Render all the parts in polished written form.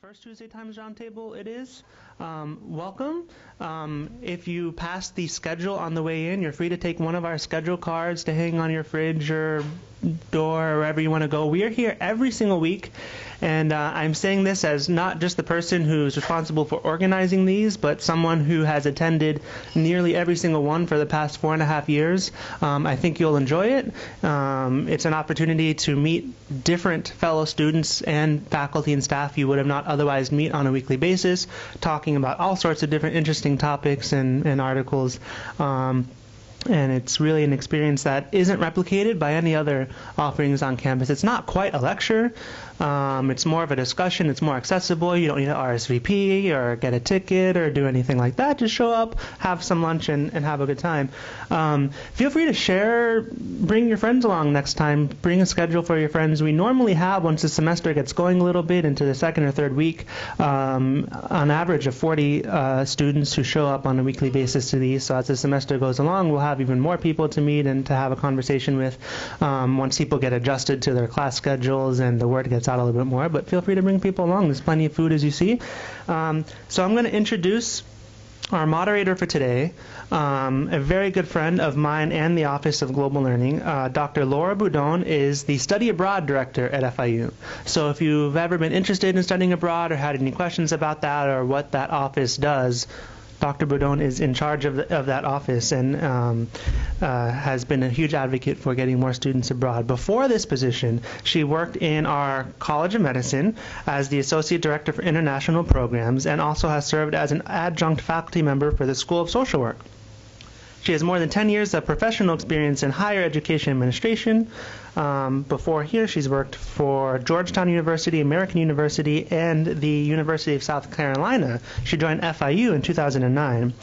First Tuesday Times Roundtable it is. Welcome. If you pass the schedule on the way in, you're free to take one of our schedule cards to hang on your fridge or door or wherever you want to go. We are here every single week, and I'm saying this as not just the person who's responsible for organizing these, but someone who has attended nearly every single one for the past 4.5 years. I think you'll enjoy it. It's an opportunity to meet different fellow students and faculty and staff you would have not otherwise meet on a weekly basis, talking about all sorts of different interesting topics and articles. And it's really an experience that isn't replicated by any other offerings on campus. It's not quite a lecture. It's more of a discussion. It's more accessible. You don't need to RSVP or get a ticket or do anything like that. Just show up, have some lunch, and have a good time. Feel free to share. Bring your friends along next time. Bring a schedule for your friends. We normally have, once the semester gets going a little bit into the second or third week, on average of 40 students who show up on a weekly basis to these. So as the semester goes along, we'll have even more people to meet and to have a conversation with once people get adjusted to their class schedules and the word gets out a little bit more. But feel free to bring people along. There's plenty of food, as you see. So I'm going to introduce our moderator for today, a very good friend of mine and the Office of Global Learning. Dr. Laura Boudon is the Study Abroad Director at FIU. So if you've ever been interested in studying abroad or had any questions about that or what that office does, Dr. Boudon is in charge of that office and has been a huge advocate for getting more students abroad. Before this position, she worked in our College of Medicine as the Associate Director for International Programs and also has served as an adjunct faculty member for the School of Social Work. She has more than 10 years of professional experience in higher education administration. Before here, she's worked for Georgetown University, American University, and the University of South Carolina. She joined FIU in 2009.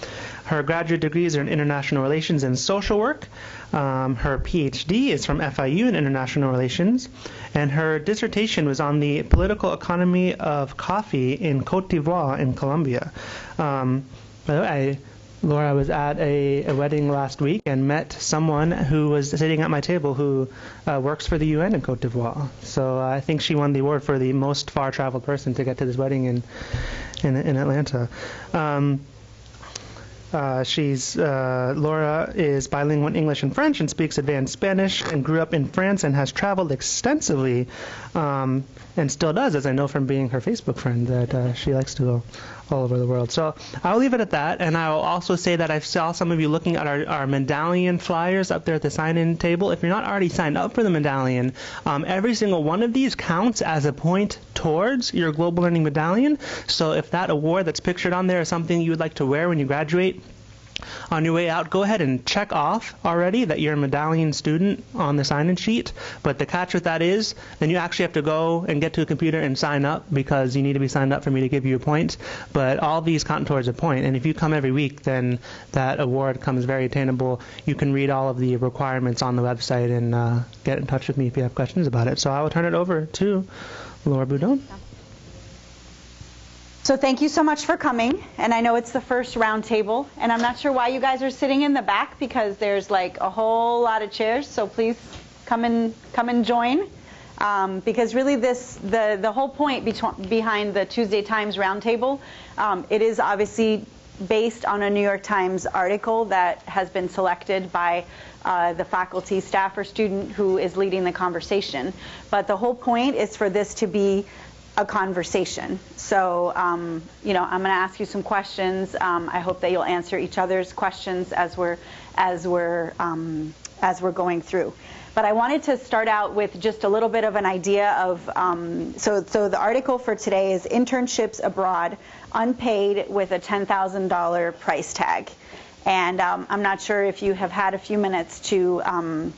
Her graduate degrees are in international relations and social work. Her PhD is from FIU in international relations, and her dissertation was on the political economy of coffee in Côte d'Ivoire in Colombia. By the way, Laura was at a wedding last week and met someone who was sitting at my table who works for the UN in Côte d'Ivoire. So I think she won the award for the most far-traveled person to get to this wedding in Atlanta. Laura is bilingual in English and French and speaks advanced Spanish and grew up in France and has traveled extensively and still does, as I know from being her Facebook friend, that she likes to go all over the world. So I'll leave it at that, and I will also say that I saw some of you looking at our medallion flyers up there at the sign-in table. If you're not already signed up for the medallion, every single one of these counts as a point towards your Global Learning Medallion. So if that award that's pictured on there is something you would like to wear when you graduate, on your way out, go ahead and check off already that you're a medallion student on the sign-in sheet. But the catch with that is then you actually have to go and get to a computer and sign up because you need to be signed up for me to give you a point. But all these count towards a point. And if you come every week, then that award comes very attainable. You can read all of the requirements on the website and get in touch with me if you have questions about it. So I will turn it over to Laura Boudon. So thank you so much for coming, and I know it's the first roundtable, and I'm not sure why you guys are sitting in the back because there's like a whole lot of chairs, so please come and join, because really the whole point behind the Tuesday Times roundtable, it is obviously based on a New York Times article that has been selected by the faculty, staff, or student who is leading the conversation. But the whole point is for this to be a conversation. So, I'm going to ask you some questions. I hope that you'll answer each other's questions as we're going through. But I wanted to start out with just a little bit of an idea of, so the article for today is Internships Abroad, Unpaid with a $10,000 Price Tag. And I'm not sure if you have had a few minutes to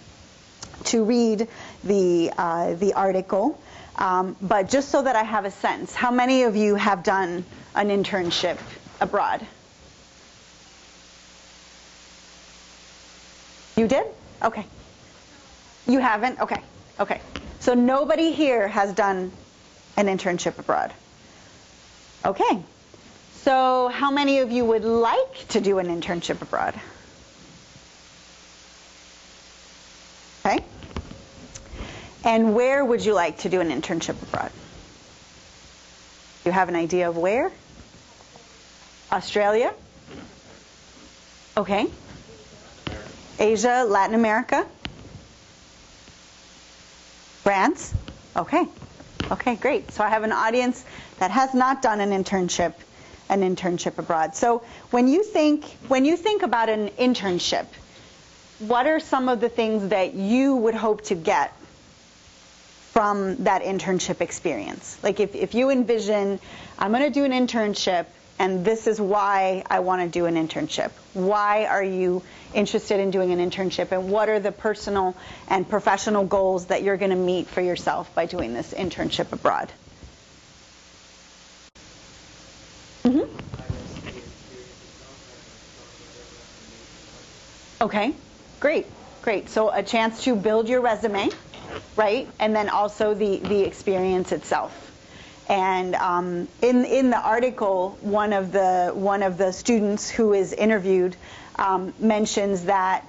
read the article. But just so that I have a sense, how many of you have done an internship abroad? You did? Okay. You haven't? Okay. Okay. So nobody here has done an internship abroad. Okay. So how many of you would like to do an internship abroad? Okay. And where would you like to do an internship abroad? You have an idea of where? Australia? Okay. Asia, Latin America? France? Okay. Okay, great. So I have an audience that has not done an internship abroad. So when you think about an internship, what are some of the things that you would hope to get from that internship experience? Like if you envision, I'm going to do an internship, and this is why I want to do an internship. Why are you interested in doing an internship, and what are the personal and professional goals that you're going to meet for yourself by doing this internship abroad? Mm-hmm. Okay, great. So a chance to build your resume, right? And then also the experience itself. And in the article, one of the students who is interviewed mentions that,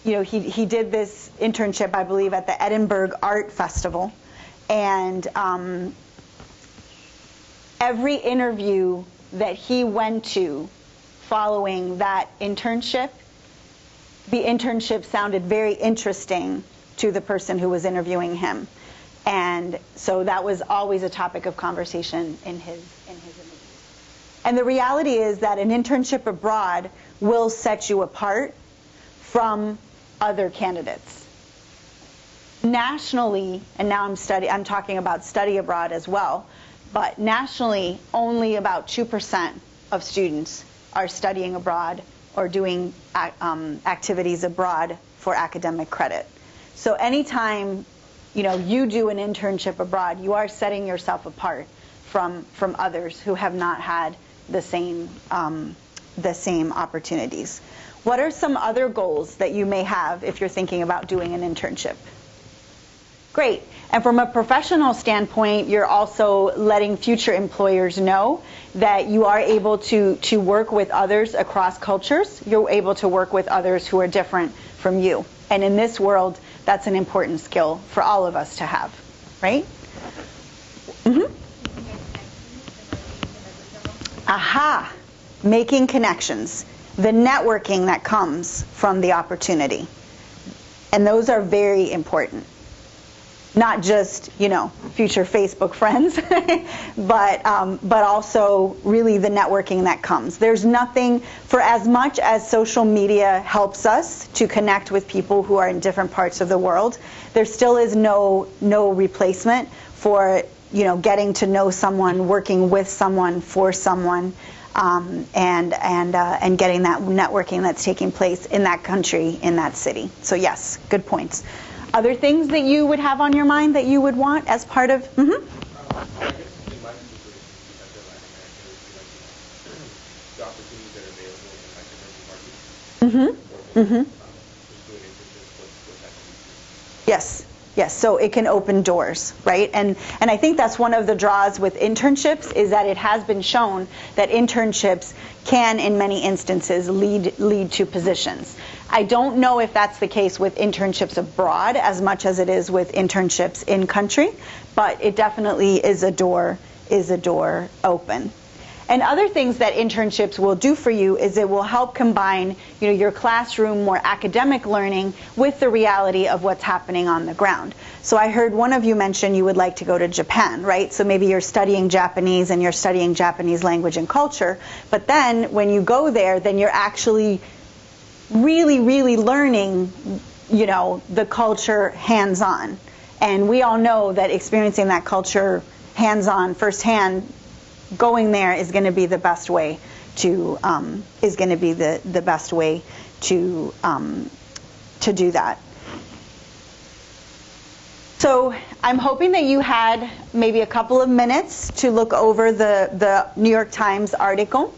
you know, he did this internship, I believe, at the Edinburgh Art Festival, and every interview that he went to following that internship, the internship sounded very interesting to the person who was interviewing him. And so that was always a topic of conversation in his interviews. And the reality is that an internship abroad will set you apart from other candidates. Nationally, and now I'm talking about study abroad as well, but nationally, only about 2% of students are studying abroad or doing activities abroad for academic credit. So anytime you do an internship abroad, you are setting yourself apart from others who have not had the same opportunities. What are some other goals that you may have if you're thinking about doing an internship? Great. And from a professional standpoint, you're also letting future employers know that you are able to work with others across cultures. You're able to work with others who are different from you. And in this world, that's an important skill for all of us to have, right? Mm-hmm. Aha! Making connections. The networking that comes from the opportunity. And those are very important. Not just, future Facebook friends, but also really the networking that comes. There's nothing, for as much as social media helps us to connect with people who are in different parts of the world, there still is no replacement for, getting to know someone, working with someone, for someone, and getting that networking that's taking place in that country, in that city. So yes, good points. Other things that you would have on your mind that you would want as part of? Mm-hmm. I guess in my situation, the opportunities that are available in like emerging markets. Mm-hmm. Yes. So it can open doors, right? And I think that's one of the draws with internships is that it has been shown that internships can, in many instances, lead to positions. I don't know if that's the case with internships abroad as much as it is with internships in country, but it definitely is a door open. And other things that internships will do for you is it will help combine, your classroom, more academic learning with the reality of what's happening on the ground. So I heard one of you mention you would like to go to Japan, right? So maybe you're studying Japanese and you're studying Japanese language and culture, but then when you go there, then you're actually really, really learning, the culture hands-on. And we all know that experiencing that culture hands-on, firsthand, going there is going to be the best way to do that. So I'm hoping that you had maybe a couple of minutes to look over the New York Times article.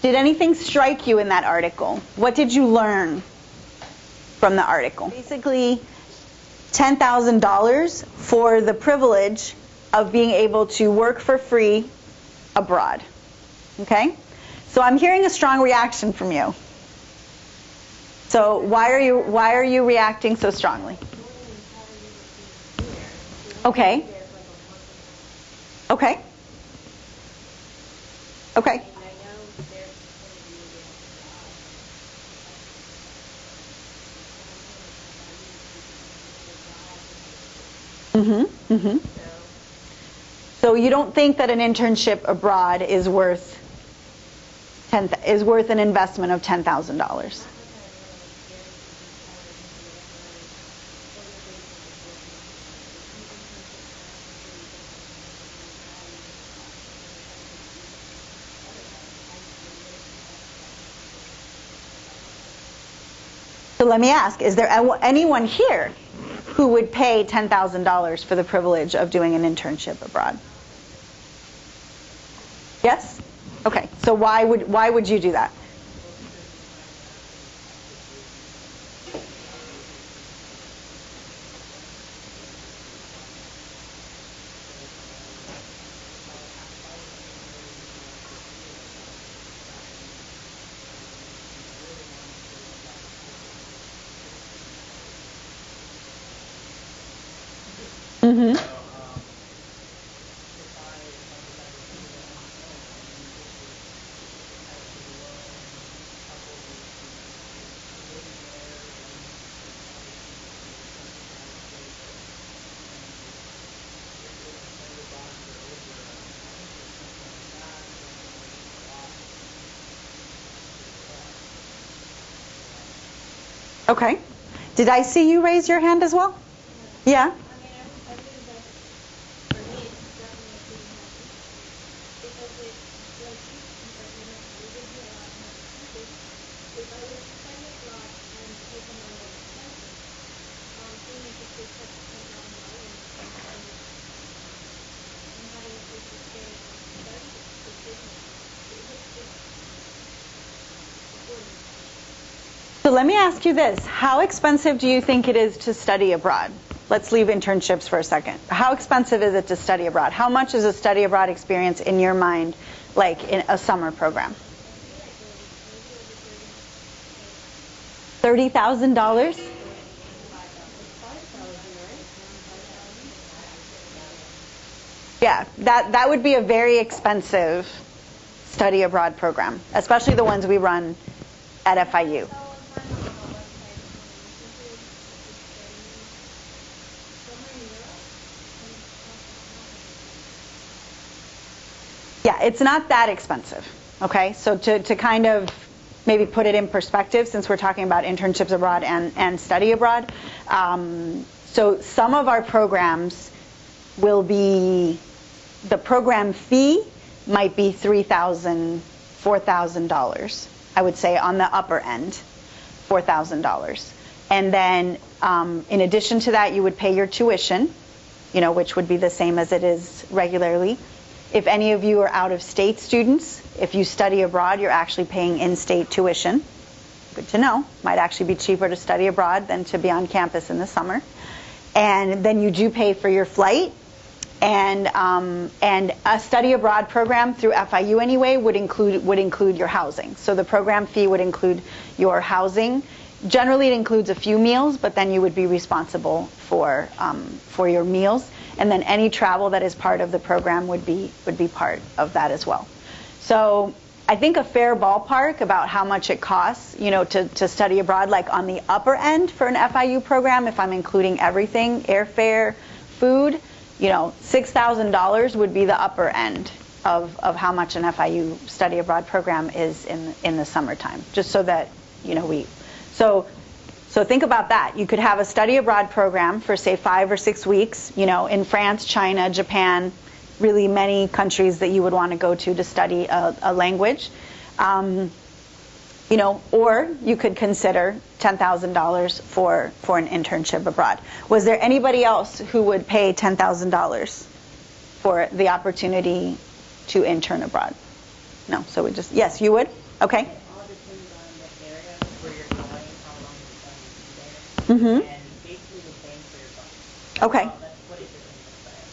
Did anything strike you in that article? What did you learn from the article? Basically, $10,000 for the privilege of being able to work for free abroad. Okay? So I'm hearing a strong reaction from you. So why are you reacting so strongly? Okay. Okay. Mm-hmm. Mm-hmm. So you don't think that an internship abroad is worth an investment of $10,000? So let me ask, is there anyone here who would pay $10,000 for the privilege of doing an internship abroad? Yes? Okay. So why would you do that? Mm-hmm. Okay. Did I see you raise your hand as well? Yeah? So let me ask you this. How expensive do you think it is to study abroad? Let's leave internships for a second. How expensive is it to study abroad? How much is a study abroad experience in your mind, like in a summer program? $30,000? Yeah, that would be a very expensive study abroad program, especially the ones we run at FIU. Yeah, it's not that expensive, okay? So to kind of maybe put it in perspective, since we're talking about internships abroad and study abroad, so some of our programs will be, the program fee might be $3,000, $4,000, I would say on the upper end, $4,000. And then in addition to that, you would pay your tuition, which would be the same as it is regularly. If any of you are out-of-state students, if you study abroad, you're actually paying in-state tuition. Good to know. Might actually be cheaper to study abroad than to be on campus in the summer. And then you do pay for your flight. And a study abroad program through FIU anyway would include your housing. So the program fee would include your housing. Generally, it includes a few meals, but then you would be responsible for your meals. And then any travel that is part of the program would be part of that as well. So I think a fair ballpark about how much it costs, to study abroad, like on the upper end for an FIU program, if I'm including everything, airfare, food, $6,000 would be the upper end of how much an FIU study abroad program is in the summertime. Just so that So think about that. You could have a study abroad program for, say, 5 or 6 weeks, in France, China, Japan, really many countries that you would want to go to study a language. Or you could consider $10,000 for an internship abroad. Was there anybody else who would pay $10,000 for the opportunity to intern abroad? No, so yes, you would? Okay. Mm-hmm. And basically the same for your body. Okay. That's what it is.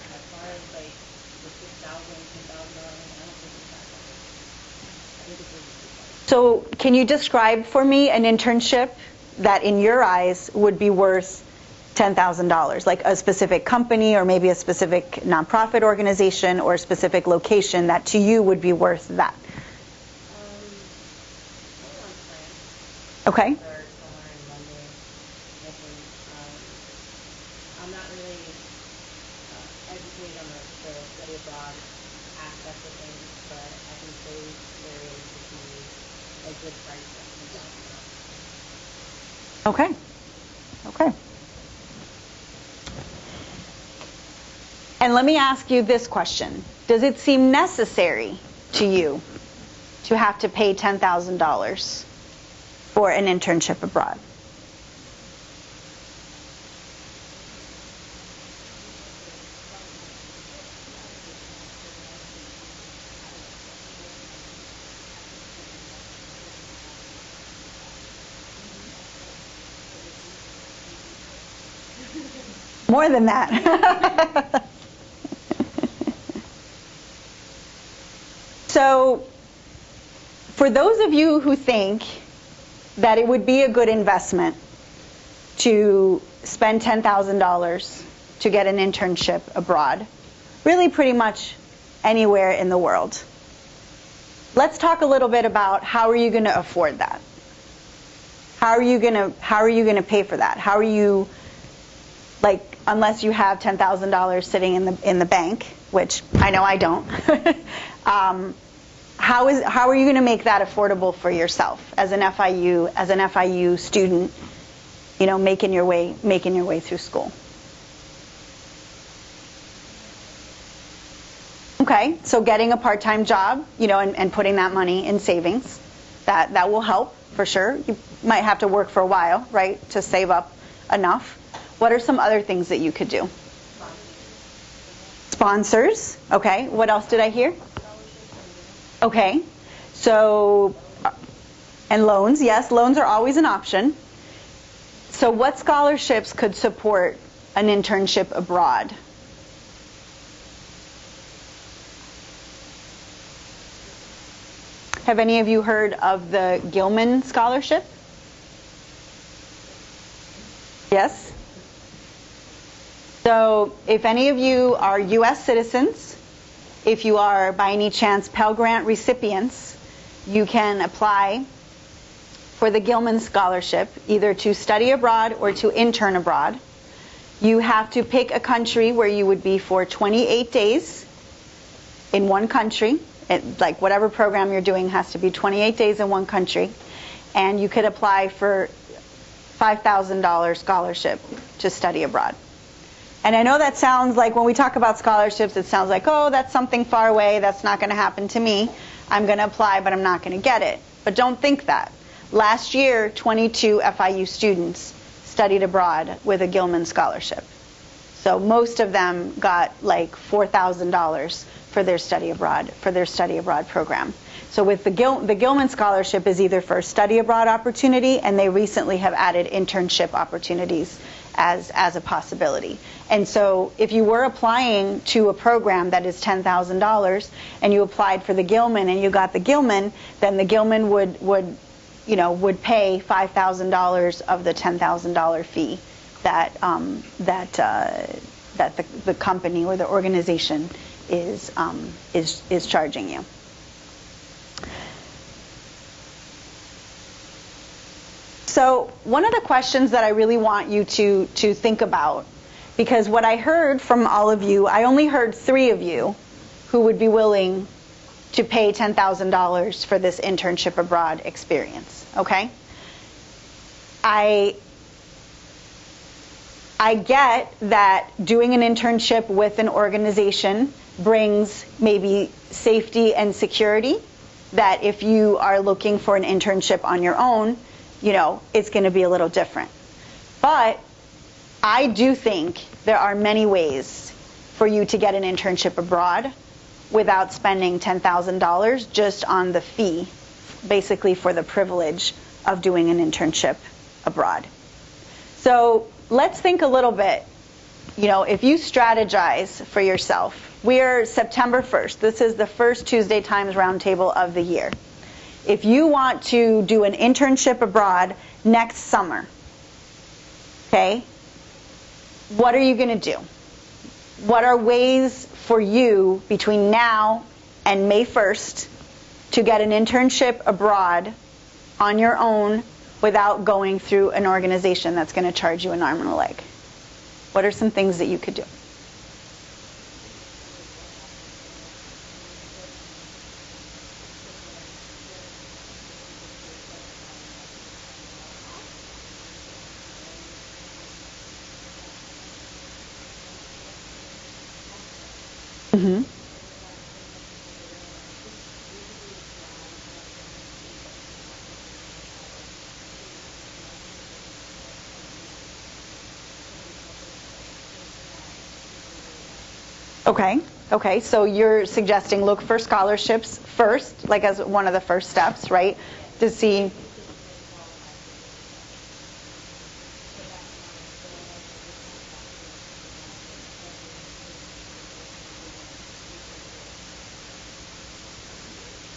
As far as like the $6,000, $10,000, I don't think it's that much. I think it's really $6,000. So can you describe for me an internship that in your eyes would be worth $10,000? Like a specific company or maybe a specific nonprofit organization or a specific location that to you would be worth that? Okay. Or somewhere in London, I think. I'm not really educated on the study abroad aspect of things, but I think those areas would be a good price point to jump from. Okay. Okay. And let me ask you this question. Does it seem necessary to you to have to pay $10,000 for an internship abroad? More than that. So, for those of you who think that it would be a good investment to spend $10,000 to get an internship abroad, really pretty much anywhere in the world, let's talk a little bit about how are you going to afford that? How are you going to pay for that? How are you, like, unless you have $10,000 sitting in the bank, which I know I don't. How are you going to make that affordable for yourself as an FIU student, making your way through school? Okay, so getting a part-time job, and putting that money in savings, that will help for sure. You might have to work for a while, right, to save up enough. What are some other things that you could do? Sponsors. Okay. What else did I hear? Okay. So, and loans. Yes, loans are always an option. So what scholarships could support an internship abroad? Have any of you heard of the Gilman Scholarship? Yes? So if any of you are U.S. citizens, if you are by any chance Pell Grant recipients, you can apply for the Gilman Scholarship, either to study abroad or to intern abroad. You have to pick a country where you would be for 28 days in one country. Like whatever program you're doing has to be 28 days in one country. And you could apply for $5,000 scholarship to study abroad. And I know that sounds like, when we talk about scholarships, it sounds like, oh, that's something far away, that's not going to happen to me. I'm going to apply, but I'm not going to get it. But don't think that. Last year, 22 FIU students studied abroad with a Gilman Scholarship. So most of them got like $4,000 for their study abroad program. So with the Gilman Scholarship is either for a study abroad opportunity, and they recently have added internship opportunities as a possibility. And so if you were applying to a program that is $10,000 and you applied for the Gilman and you got the Gilman, then the Gilman would pay $5,000 of the $10,000 fee that the company or the organization is charging you. So one of the questions that I really want you to think about, because what I heard from all of you, I only heard 3 of you who would be willing to pay $10,000 for this internship abroad experience, okay? I get that doing an internship with an organization brings maybe safety and security, that if you are looking for an internship on your own, it's going to be a little different. But I do think there are many ways for you to get an internship abroad without spending $10,000 just on the fee, basically for the privilege of doing an internship abroad. So let's think a little bit, if you strategize for yourself. We're September 1st. This is the first Tuesday Times Roundtable of the year. If you want to do an internship abroad next summer, okay, what are you going to do? What are ways for you between now and May 1st to get an internship abroad on your own without going through an organization that's going to charge you an arm and a leg? What are some things that you could do? Mm-hmm. Okay, so you're suggesting look for scholarships first, like as one of the first steps, right? To see.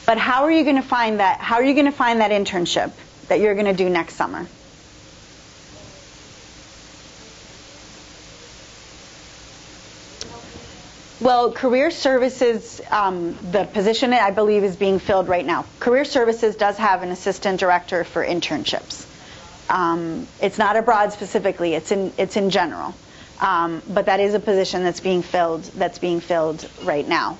But how are you going to find that? How are you going to find that internship that you're going to do next summer? Well, career services, the position I believe is being filled right now. Career services does have an assistant director for internships. It's not abroad specifically; it's in general. But that is a position that's being filled. That's being filled right now.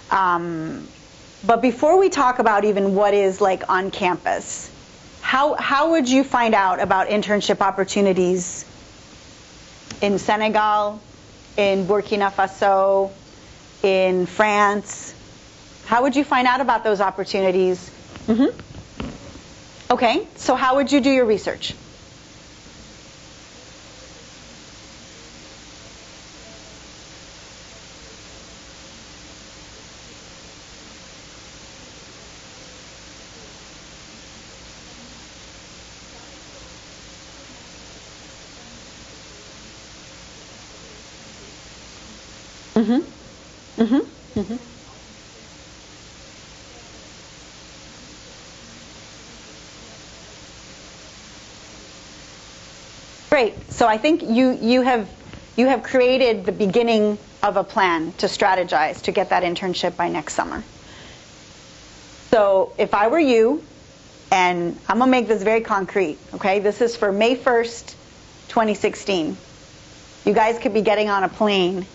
But before we talk about even what is like on campus, how would you find out about internship opportunities in Senegal, in Burkina Faso, in France? How would you find out about those opportunities? Mm-hmm. Okay, so how would you do your research? Mm-hmm. Mm-hmm. Mm-hmm. Great. So I think you have created the beginning of a plan to strategize to get that internship by next summer. So if I were you, and I'm going to make this very concrete, okay? This is for May 1st, 2016. You guys could be getting on a plane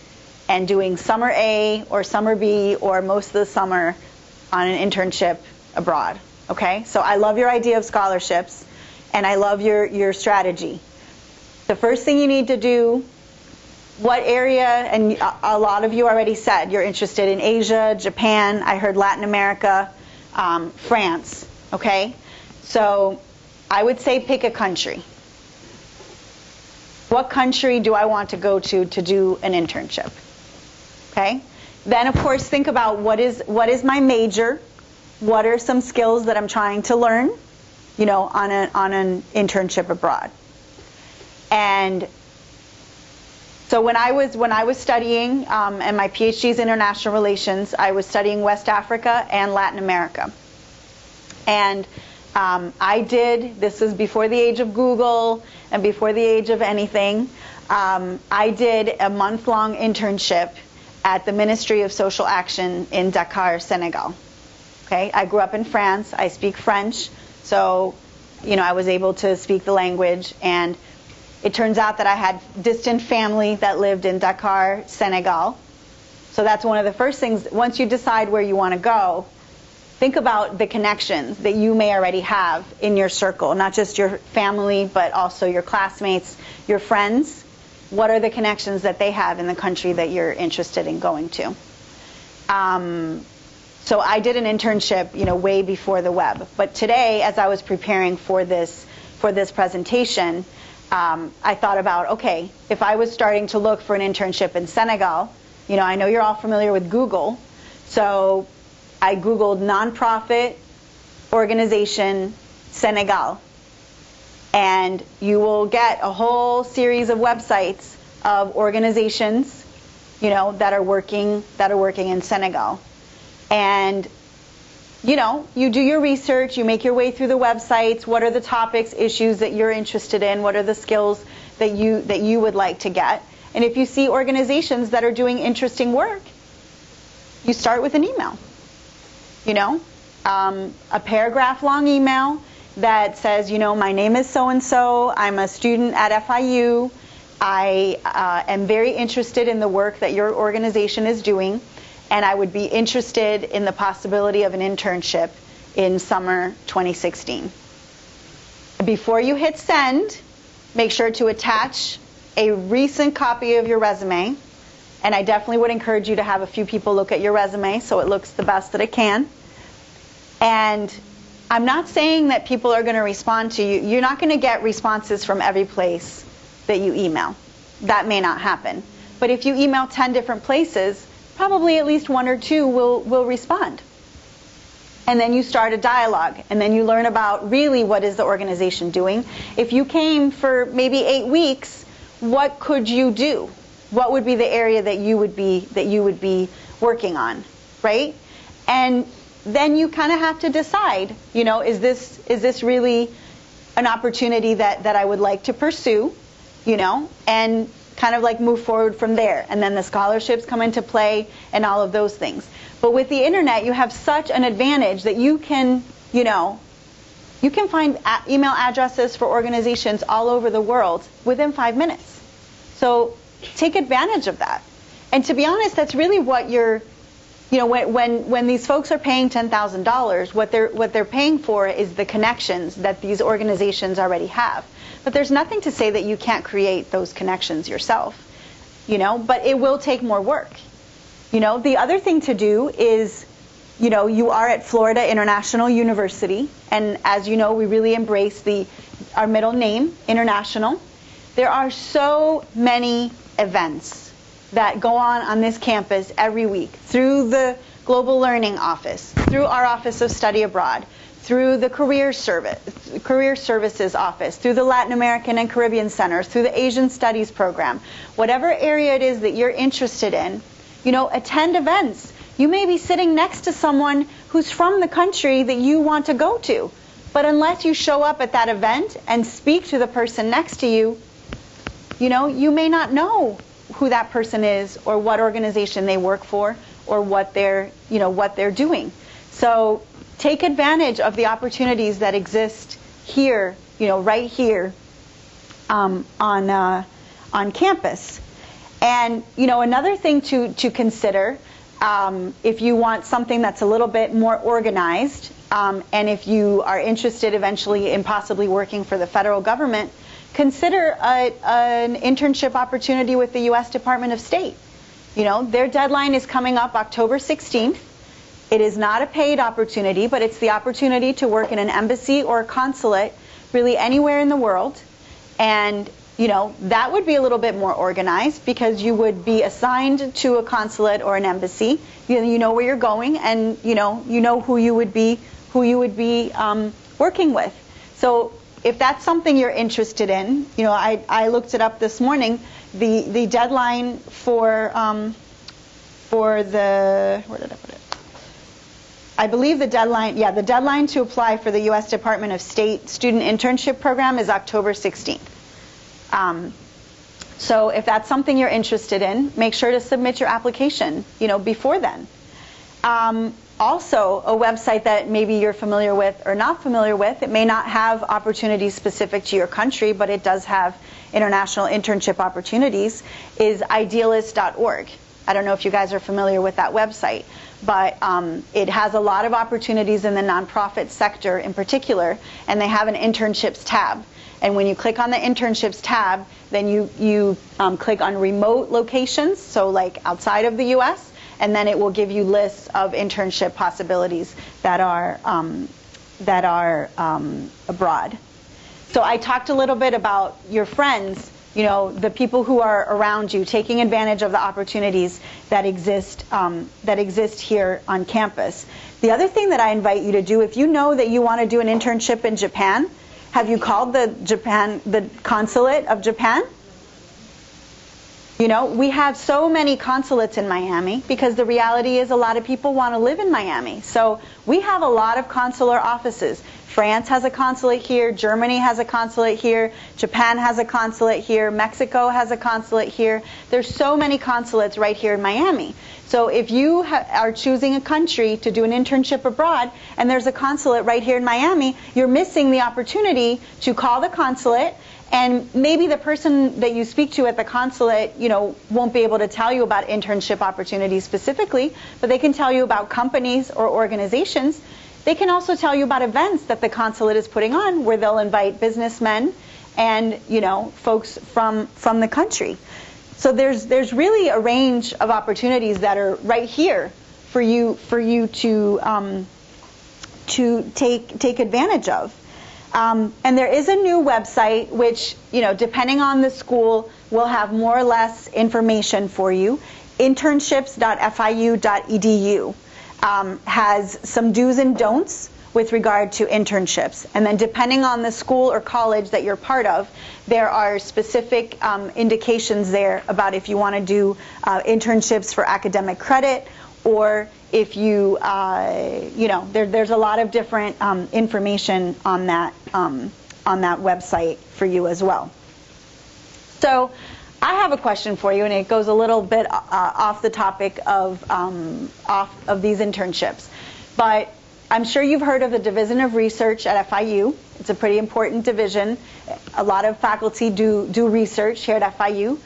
and doing summer A or summer B or most of the summer on an internship abroad, okay? So I love your idea of scholarships, and I love your strategy. The first thing you need to do, what area, and a lot of you already said you're interested in Asia, Japan, I heard Latin America, France, okay? So I would say pick a country. What country do I want to go to do an internship? Okay? Then, of course, think about what is my major? What are some skills that I'm trying to learn, on an internship abroad? And so when I was studying, and my PhD is international relations, I was studying West Africa and Latin America. And this was before the age of Google and before the age of anything. I did a month-long internship at the Ministry of Social Action in Dakar, Senegal. Okay, I grew up in France. I speak French, so I was able to speak the language. And it turns out that I had distant family that lived in Dakar, Senegal. So that's one of the first things. Once you decide where you want to go, think about the connections that you may already have in your circle, not just your family, but also your classmates, your friends. What are the connections that they have in the country that you're interested in going to? So I did an internship, way before the web. But today, as I was preparing for this presentation, I thought about, okay, if I was starting to look for an internship in Senegal, I know you're all familiar with Google, so I Googled nonprofit organization Senegal. And you will get a whole series of websites of organizations, that are working in Senegal. And, you do your research, you make your way through the websites. What are the topics, issues that you're interested in? What are the skills that you would like to get? And if you see organizations that are doing interesting work, you start with an email. A paragraph long email. that says, my name is so-and-so, I'm a student at FIU, I am very interested in the work that your organization is doing, and I would be interested in the possibility of an internship in summer 2016. Before you hit send, make sure to attach a recent copy of your resume, and I definitely would encourage you to have a few people look at your resume so it looks the best that it can. And I'm not saying that people are going to respond to you. You're not going to get responses from every place that you email. That may not happen. But if you email 10 different places, probably at least 1 or 2 will respond. And then you start a dialogue, and then you learn about really what is the organization doing. If you came for maybe 8 weeks, what could you do? What would be the area that you would be working on, right? And then you kind of have to decide, is this really an opportunity that I would like to pursue, and kind of like move forward from there. And then the scholarships come into play and all of those things. But with the internet, you have such an advantage that you can find email addresses for organizations all over the world within 5 minutes. So take advantage of that. And to be honest, that's really what when these folks are paying $10,000, what they're paying for is the connections that these organizations already have. But there's nothing to say that you can't create those connections yourself, but it will take more work. The other thing to do is, you are at Florida International University, and as you know, we really embrace our middle name, International. There are so many events that go on this campus every week through the Global Learning Office, through our Office of Study Abroad, through the Career Services Office, through the Latin American and Caribbean Centers, through the Asian Studies Program. Whatever area it is that you're interested in, attend events. You may be sitting next to someone who's from the country that you want to go to. But unless you show up at that event and speak to the person next to you, you may not know who that person is or what organization they work for or what they're doing. So take advantage of the opportunities that exist here, right here on campus. And another thing to consider, if you want something that's a little bit more organized, and if you are interested eventually in possibly working for the federal government, consider an internship opportunity with the U.S. Department of State. Their deadline is coming up October 16th. It is not a paid opportunity, but it's the opportunity to work in an embassy or a consulate really anywhere in the world. And that would be a little bit more organized because you would be assigned to a consulate or an embassy. You know where you're going, and you know who you would be working with. So if that's something you're interested in, I looked it up this morning. The deadline for the, where did I put it? I believe the deadline to apply for the U.S. Department of State Student Internship Program is October 16th. So if that's something you're interested in, make sure to submit your application, before then. Also, a website that maybe you're familiar with or not familiar with, it may not have opportunities specific to your country, but it does have international internship opportunities, is idealist.org. I don't know if you guys are familiar with that website, but it has a lot of opportunities in the nonprofit sector in particular, and they have an internships tab. And when you click on the internships tab, then you click on remote locations, so like outside of the U.S., and then it will give you lists of internship possibilities that are abroad. So I talked a little bit about your friends, the people who are around you, taking advantage of the opportunities that exist here on campus. The other thing that I invite you to do, if you know that you want to do an internship in Japan, have you called the consulate of Japan? You know, we have so many consulates in Miami because the reality is a lot of people want to live in Miami. So we have a lot of consular offices. France has a consulate here, Germany has a consulate here, Japan has a consulate here, Mexico has a consulate here. There's so many consulates right here in Miami. So if you are choosing a country to do an internship abroad and there's a consulate right here in Miami, you're missing the opportunity to call the consulate. And maybe the person that you speak to at the consulate, you know, won't be able to tell you about internship opportunities specifically, but they can tell you about companies or organizations. They can also tell you about events that the consulate is putting on where they'll invite businessmen and, you know, folks from the country. So there's really a range of opportunities that are right here for you to take advantage of. And there is a new website which, you know, depending on the school, will have more or less information for you. Internships.fiu.edu has some do's and don'ts with regard to internships. And then depending on the school or college that you're part of, there are specific indications there about if you want to do internships for academic credit, or if you, you know, there's a lot of different information on that website for you as well. So I have a question for you, and it goes a little bit off the topic of these internships. But I'm sure you've heard of the Division of Research at FIU. It's a pretty important division. A lot of faculty do research here at FIU.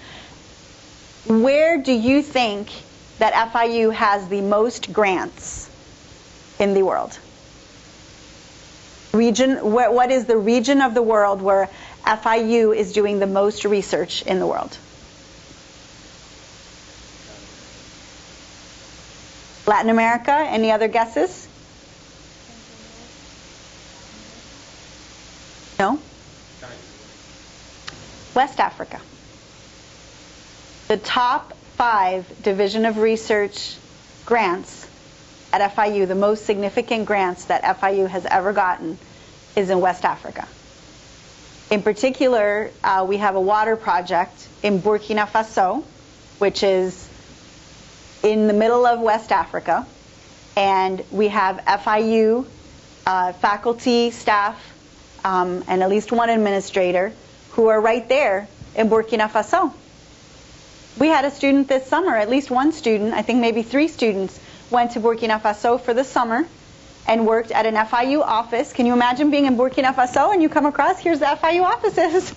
Where do you think that FIU has the most grants in the world? What is the region of the world where FIU is doing the most research in the world? Latin America? Any other guesses? No? West Africa. The top 5 Division of Research grants at FIU, the most significant grants that FIU has ever gotten, is in West Africa. In particular, we have a water project in Burkina Faso, which is in the middle of West Africa, and we have FIU faculty, staff, and at least one administrator who are right there in Burkina Faso. We had a student this summer, at least one student, I think maybe 3 students, went to Burkina Faso for the summer and worked at an FIU office. Can you imagine being in Burkina Faso and you come across, here's the FIU offices.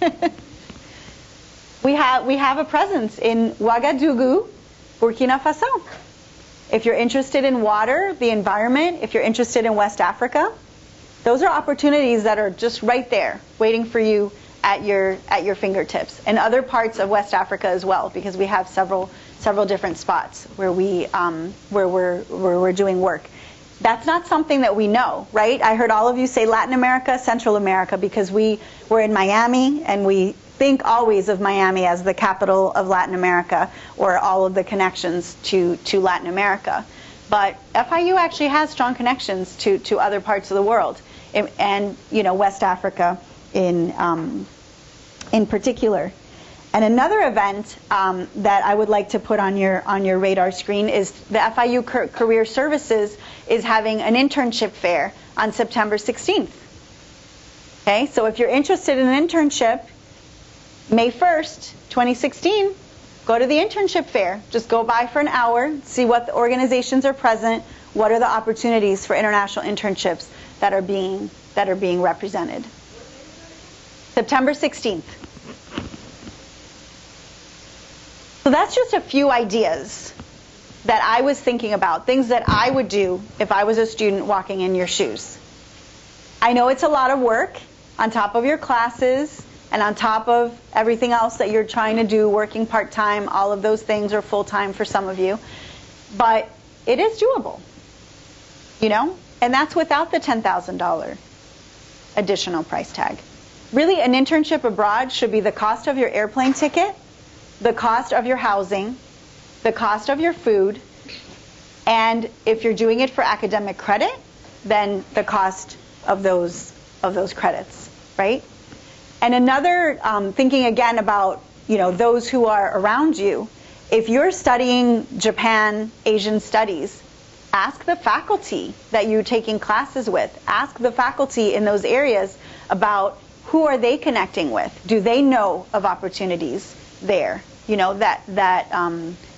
We have a presence in Ouagadougou, Burkina Faso. If you're interested in water, the environment, if you're interested in West Africa, those are opportunities that are just right there, waiting for you at your fingertips, and other parts of West Africa as well, because we have several different spots where we're doing work. That's not something that we know, right? I heard all of you say Latin America, Central America, because we're in Miami, and we think always of Miami as the capital of Latin America, or all of the connections to Latin America. But FIU actually has strong connections to other parts of the world, and you know, West Africa in particular. And another event that I would like to put on your radar screen is the FIU Career Services is having an internship fair on September 16th. Okay, so if you're interested in an internship, May 1st, 2016, go to the internship fair. Just go by for an hour, see what the organizations are present, what are the opportunities for international internships that are being represented. September 16th. So that's just a few ideas that I was thinking about, things that I would do if I was a student walking in your shoes. I know it's a lot of work on top of your classes and on top of everything else that you're trying to do, working part-time, all of those things are full-time for some of you. But it is doable, you know? And that's without the $10,000 additional price tag. Really, an internship abroad should be the cost of your airplane ticket, the cost of your housing, the cost of your food, and if you're doing it for academic credit, then the cost of those credits, right? And another, thinking again about, you know, those who are around you, if you're studying Japan, Asian studies, ask the faculty that you're taking classes with. Ask the faculty in those areas about who are they connecting with. Do they know of opportunities there? You know,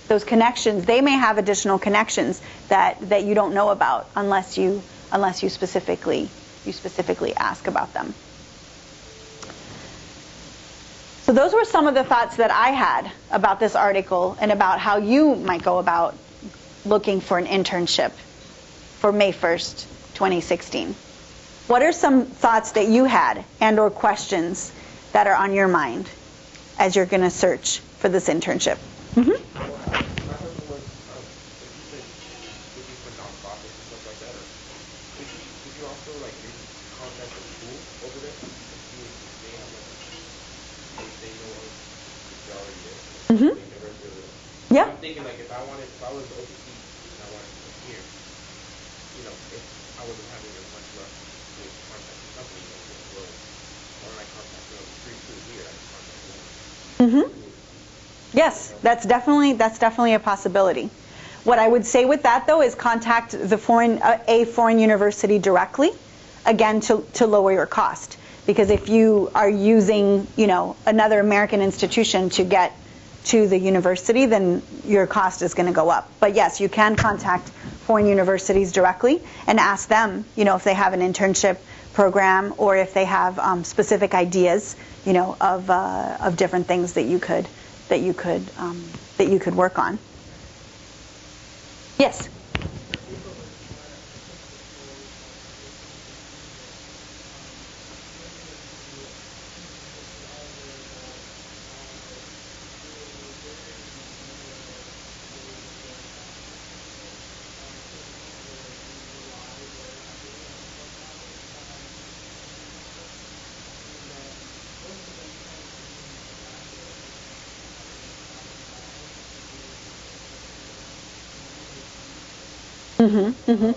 those connections, they may have additional connections that you don't know about unless you specifically ask about them. So those were some of the thoughts that I had about this article and about how you might go about looking for an internship for May 1st, 2016. What are some thoughts that you had and or questions that are on your mind as you're going to search for this internship? Mm-hmm. My question was, like you said, looking for nonprofits and stuff like that. Or could you also like maybe contact the school over there and see if they have like if they know of if they're already there? Mm-hmm. Like, the rest of the, Yeah. I'm thinking like if I was overseas and I wanted to come here, you know, if I wasn't having as much luck with contacting companies, I said, well, why don't I contact them free food here? I can contact them. Mm-hmm. Yes, that's definitely a possibility. What I would say with that, though, is contact the a foreign university directly, again, to lower your cost. Because if you are using, you know, another American institution to get to the university, then your cost is going to go up. But yes, you can contact foreign universities directly and ask them, you know, if they have an internship program or if they have specific ideas, you know, of different things that you could work on. Yes. Mm-hmm. Mm-hmm.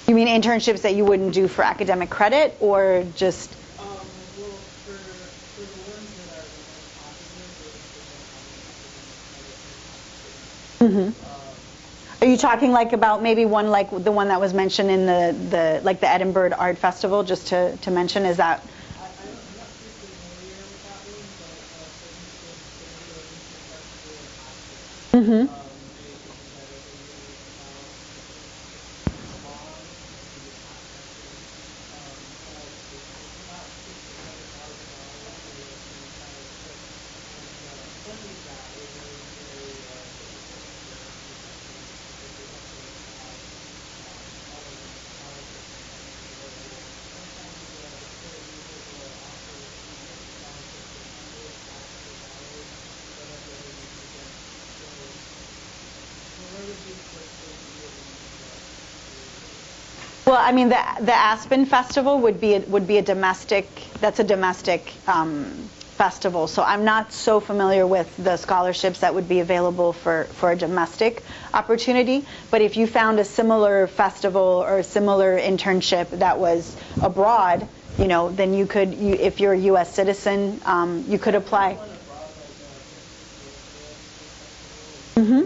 You mean internships that you wouldn't do for academic credit, or just? Well, for the ones that are the most popular, Mm-hmm. Are you talking like about maybe one like the one that was mentioned in the like the Edinburgh Art Festival, just to mention? Is that? I'm not too familiar with that one, but for instance, Mm-hmm. Well, I mean, the Aspen Festival would be a domestic. That's a domestic festival. So I'm not so familiar with the scholarships that would be available for a domestic opportunity. But if you found a similar festival or a similar internship that was abroad, you know, then you could, if you're a U.S. citizen, you could apply. Mm-hmm.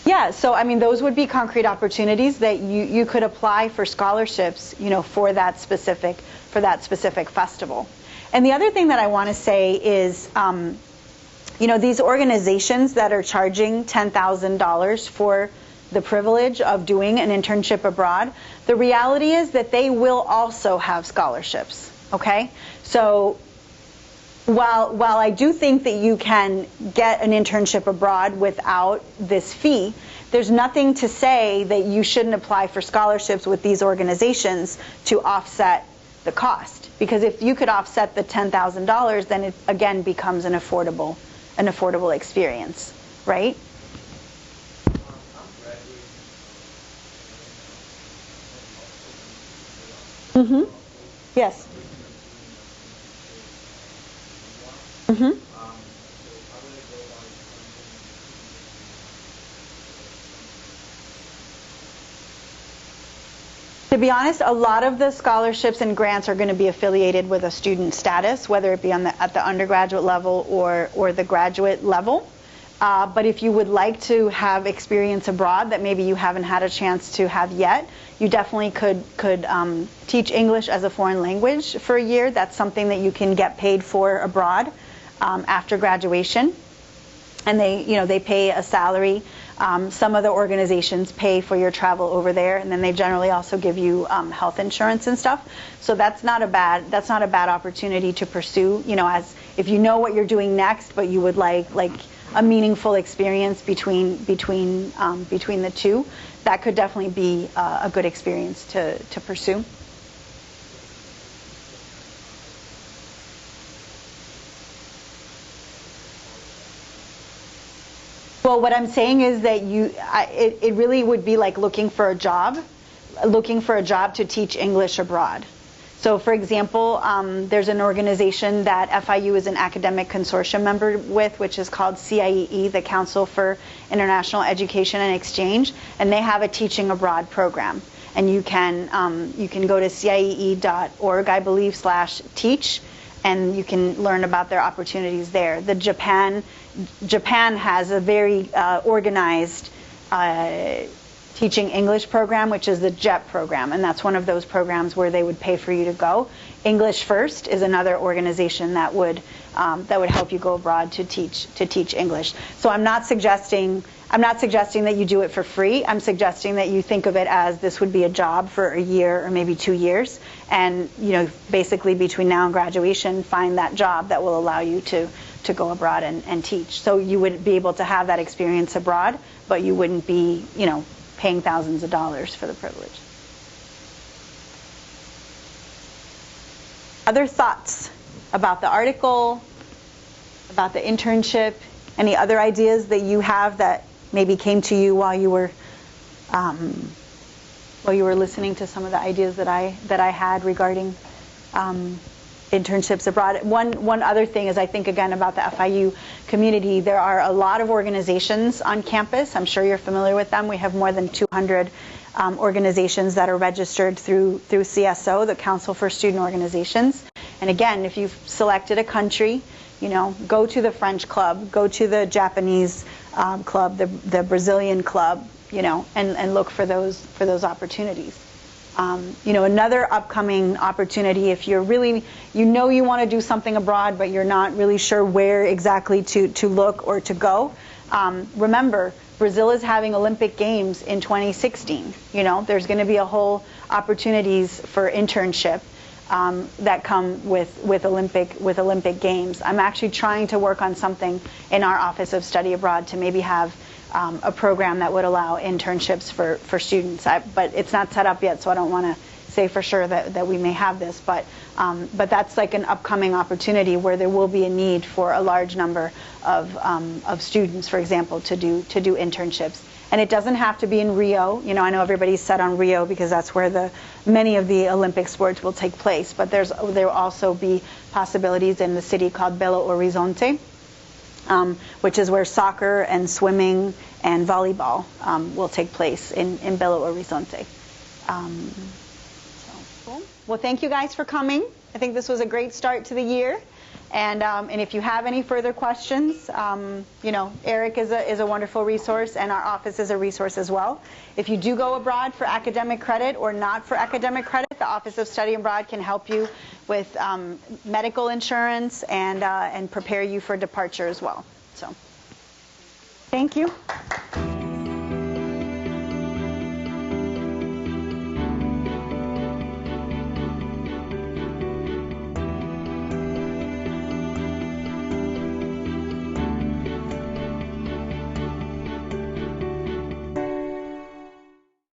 Yeah, so I mean, those would be concrete opportunities that you could apply for scholarships, you know, for that specific festival. And the other thing that I want to say is, you know, these organizations that are charging $10,000 for the privilege of doing an internship abroad, the reality is that they will also have scholarships. Okay, so while I do think that you can get an internship abroad without this fee, there's nothing to say that you shouldn't apply for scholarships with these organizations to offset the cost. Because if you could offset the $10,000, then it again becomes an affordable experience, right? Mm-hmm. Yes. To be honest, a lot of the scholarships and grants are going to be affiliated with a student status, whether it be at the undergraduate level or the graduate level. But if you would like to have experience abroad that maybe you haven't had a chance to have yet, you definitely could teach English as a foreign language for a year. That's something that you can get paid for abroad after graduation, and they pay a salary. Some other organizations pay for your travel over there, and then they generally also give you health insurance and stuff. So that's not a bad opportunity to pursue. As if you know what you're doing next, but you would like a meaningful experience between the two, that could definitely be a good experience to pursue. Well, what I'm saying is that it really would be like looking for a job to teach English abroad. So, for example, there's an organization that FIU is an academic consortium member with, which is called CIEE, the Council for International Education and Exchange, and they have a teaching abroad program. And you can go to ciee.org, I believe, /teach, and you can learn about their opportunities there. Japan has a very organized teaching English program, which is the JEP program, and that's one of those programs where they would pay for you to go. English First is another organization that would help you go abroad to teach English. So I'm not suggesting that you do it for free. I'm suggesting that you think of it as this would be a job for a year or maybe 2 years, and basically between now and graduation, find that job that will allow you to go abroad and teach. So you would be able to have that experience abroad, but you wouldn't be paying thousands of dollars for the privilege. Other thoughts about the article, about the internship, any other ideas that you have that maybe came to you while you were listening to some of the ideas that I had regarding internships abroad? One other thing is, I think again about the FIU community, there are a lot of organizations on campus. I'm sure you're familiar with them. We have more than 200 organizations that are registered through CSO, the Council for Student Organizations. And again, if you've selected a country, go to the French club, go to the Japanese club, the Brazilian club, and look for those opportunities. Another upcoming opportunity, if you're really, you want to do something abroad, but you're not really sure where exactly to look or to go, remember, Brazil is having Olympic Games in 2016. There's going to be a whole opportunities for internship that come with Olympic Games. I'm actually trying to work on something in our Office of Study Abroad to maybe have a program that would allow internships for students. But it's not set up yet, so I don't want to say for sure that we may have this. But that's like an upcoming opportunity where there will be a need for a large number of students, for example, to do internships. And it doesn't have to be in Rio. I know everybody's set on Rio because that's where many of the Olympic sports will take place. But there will also be possibilities in the city called Belo Horizonte, which is where soccer and swimming and volleyball will take place in Belo Horizonte. Cool. Well, thank you guys for coming. I think this was a great start to the year. And if you have any further questions, Eric is a wonderful resource, and our office is a resource as well. If you do go abroad for academic credit or not for academic credit, the Office of Study Abroad can help you with medical insurance and prepare you for departure as well. So, thank you.